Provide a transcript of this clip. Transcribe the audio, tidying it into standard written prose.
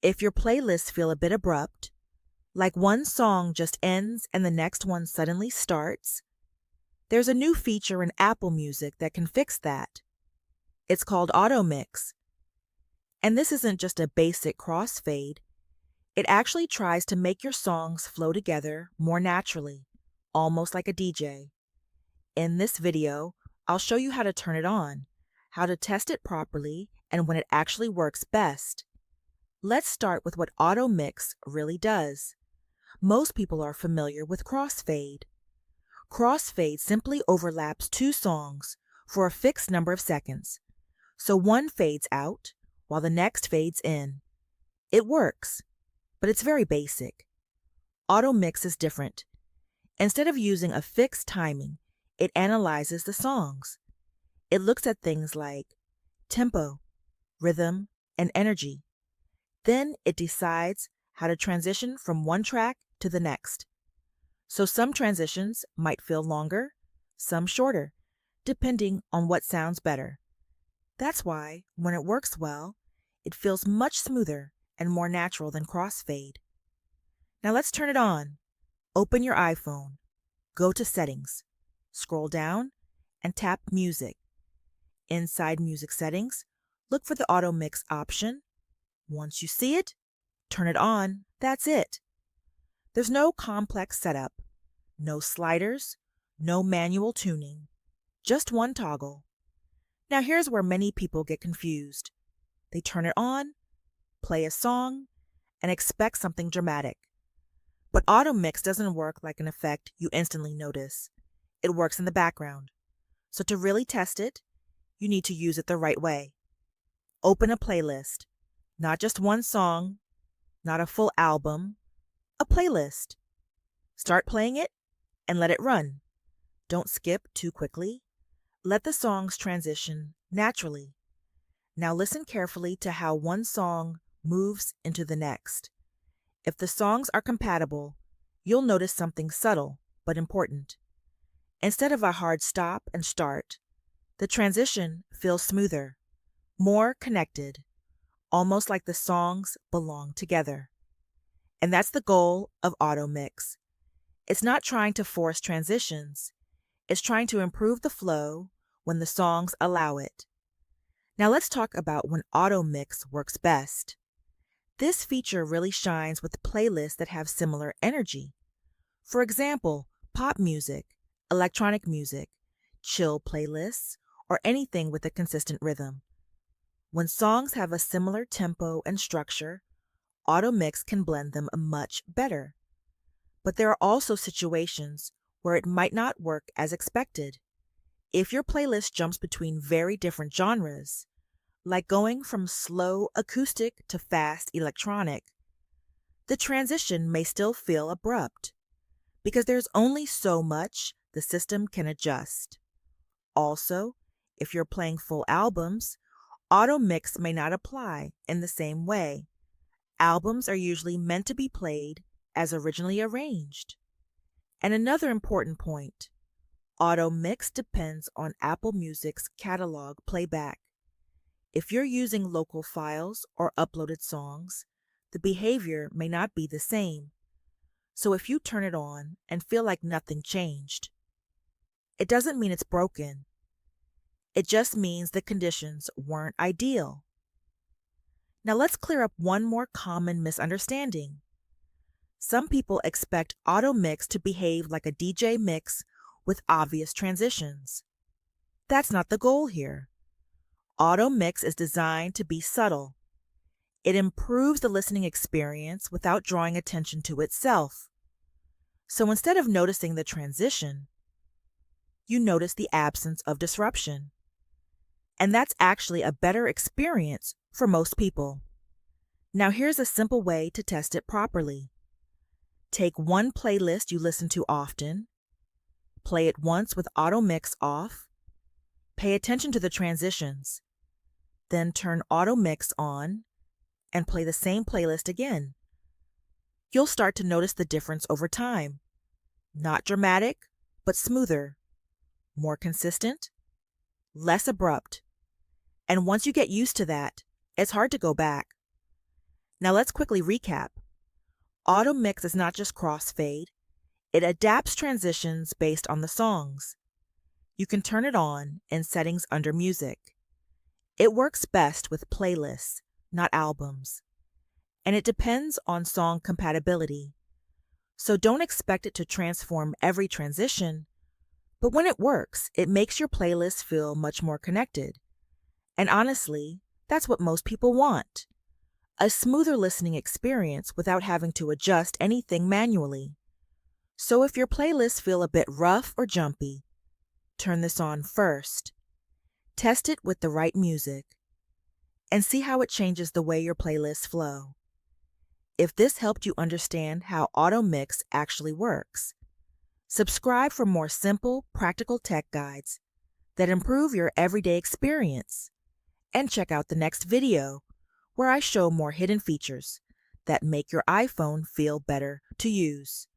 If your playlists feel a bit abrupt, like one song just ends and the next one suddenly starts, there's a new feature in Apple Music that can fix that. It's called AutoMix. And this isn't just a basic crossfade. It actually tries to make your songs flow together more naturally, almost like a DJ. In this video, I'll show you how to turn it on, how to test it properly, and when it actually works best. Let's start with what AutoMix really does. Most people are familiar with Crossfade. Crossfade simply overlaps two songs for a fixed number of seconds, so one fades out while the next fades in. It works, but it's very basic. AutoMix is different. Instead of using a fixed timing, it analyzes the songs. It looks at things like tempo, rhythm, and energy. Then it decides how to transition from one track to the next. So some transitions might feel longer, some shorter, depending on what sounds better. That's why, when it works well, it feels much smoother and more natural than Crossfade. Now let's turn it on. Open your iPhone, go to Settings, scroll down, and tap Music. Inside Music Settings, look for the AutoMix option. Once you see it, turn it on. That's it. There's no complex setup, no sliders, no manual tuning, just one toggle. Now here's where many people get confused. They turn it on, play a song, and expect something dramatic. But AutoMix doesn't work like an effect you instantly notice. It works in the background. So to really test it, you need to use it the right way. Open a playlist, not just one song, not a full album, a playlist. Start playing it and let it run. Don't skip too quickly. Let the songs transition naturally. Now listen carefully to how one song moves into the next. If the songs are compatible, you'll notice something subtle but important. Instead of a hard stop and start, the transition feels smoother, more connected, almost like the songs belong together. And that's the goal of AutoMix. It's not trying to force transitions. It's trying to improve the flow when the songs allow it. Now let's talk about when AutoMix works best. This feature really shines with playlists that have similar energy. For example, pop music, electronic music, chill playlists, or anything with a consistent rhythm. When songs have a similar tempo and structure, AutoMix can blend them much better. But there are also situations where it might not work as expected. If your playlist jumps between very different genres, like going from slow acoustic to fast electronic, the transition may still feel abrupt because there's only so much the system can adjust. Also, if you're playing full albums, AutoMix may not apply in the same way. Albums are usually meant to be played as originally arranged. And another important point, AutoMix depends on Apple Music's catalog playback. If you're using local files or uploaded songs, the behavior may not be the same. So if you turn it on and feel like nothing changed, it doesn't mean it's broken. It just means the conditions weren't ideal. Now let's clear up one more common misunderstanding. Some people expect AutoMix to behave like a DJ mix with obvious transitions. That's not the goal here. AutoMix is designed to be subtle. It improves the listening experience without drawing attention to itself. So instead of noticing the transition, you notice the absence of disruption. And that's actually a better experience for most people. Now here's a simple way to test it properly. Take one playlist you listen to often, play it once with AutoMix off, pay attention to the transitions, then turn AutoMix on and play the same playlist again. You'll start to notice the difference over time. Not dramatic, but smoother, more consistent, less abrupt. And once you get used to that, it's hard to go back. Now let's quickly recap. AutoMix is not just crossfade, it adapts transitions based on the songs. You can turn it on in settings under music. It works best with playlists, not albums. And it depends on song compatibility. So don't expect it to transform every transition, but when it works, it makes your playlist feel much more connected. And honestly, that's what most people want. A smoother listening experience without having to adjust anything manually. So if your playlists feel a bit rough or jumpy, turn this on first. Test it with the right music and see how it changes the way your playlists flow. If this helped you understand how AutoMix actually works, subscribe for more simple, practical tech guides that improve your everyday experience. And check out the next video where I show more hidden features that make your iPhone feel better to use.